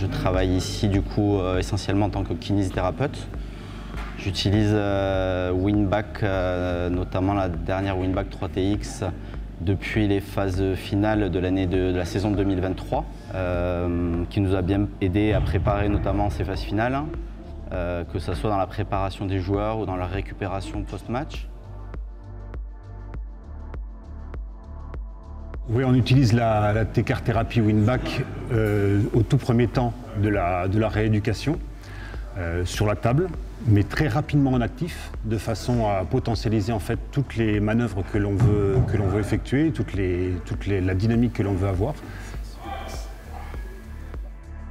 Je travaille ici du coup essentiellement en tant que kinésithérapeute. J'utilise Winback, notamment la dernière Winback 3TX, depuis les phases finales de la saison 2023, qui nous a bien aidé à préparer notamment ces phases finales, que ce soit dans la préparation des joueurs ou dans la récupération post-match. Oui, on utilise la T-CAR thérapie Winback au tout premier temps de la rééducation sur la table, mais très rapidement en actif, de façon à potentialiser en fait toutes les manœuvres que l'on veut effectuer, la dynamique que l'on veut avoir.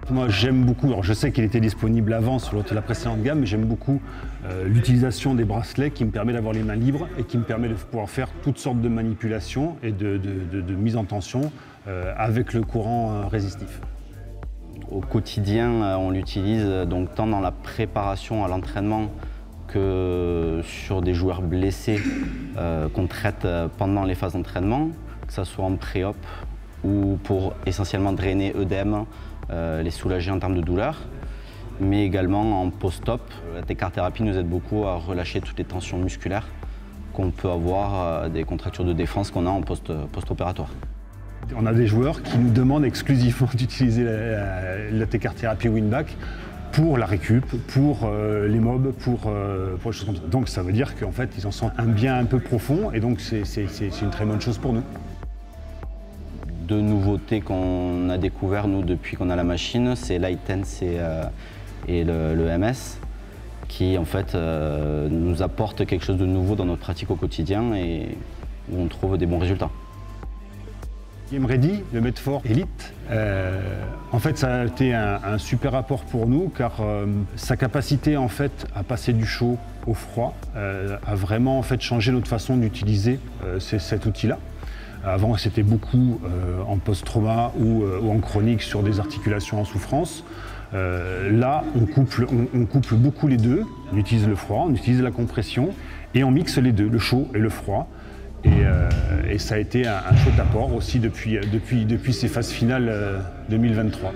Moi j'aime beaucoup, alors je sais qu'il était disponible avant sur la précédente gamme, mais j'aime beaucoup l'utilisation des bracelets qui me permet d'avoir les mains libres et qui me permet de pouvoir faire toutes sortes de manipulations et de mise en tension avec le courant résistif. Au quotidien, on l'utilise donc tant dans la préparation à l'entraînement que sur des joueurs blessés qu'on traite pendant les phases d'entraînement, que ce soit en pré-op ou pour essentiellement drainer œdème, les soulager en termes de douleur, mais également en post-op. La T-CAR thérapie nous aide beaucoup à relâcher toutes les tensions musculaires qu'on peut avoir des contractures de défense qu'on a en post-opératoire. On a des joueurs qui nous demandent exclusivement d'utiliser la T-CAR thérapie Winback pour la récup, pour les mobs, pour les choses comme ça. Donc ça veut dire qu'en fait ils en sont un bien un peu profond et donc c'est une très bonne chose pour nous. Deux nouveautés qu'on a découvert nous depuis qu'on a la machine, c'est l'I-Tense et le MS, qui en fait nous apportent quelque chose de nouveau dans notre pratique au quotidien et où on trouve des bons résultats. Game Ready, le Medford Elite, en fait ça a été un super apport pour nous car sa capacité en fait à passer du chaud au froid a vraiment en fait changé notre façon d'utiliser cet outil-là. Avant c'était beaucoup en post-trauma ou en chronique sur des articulations en souffrance. Là on couple beaucoup les deux, on utilise le froid, on utilise la compression et on mixe les deux, le chaud et le froid. Et ça a été un chouette apport aussi depuis ces phases finales 2023.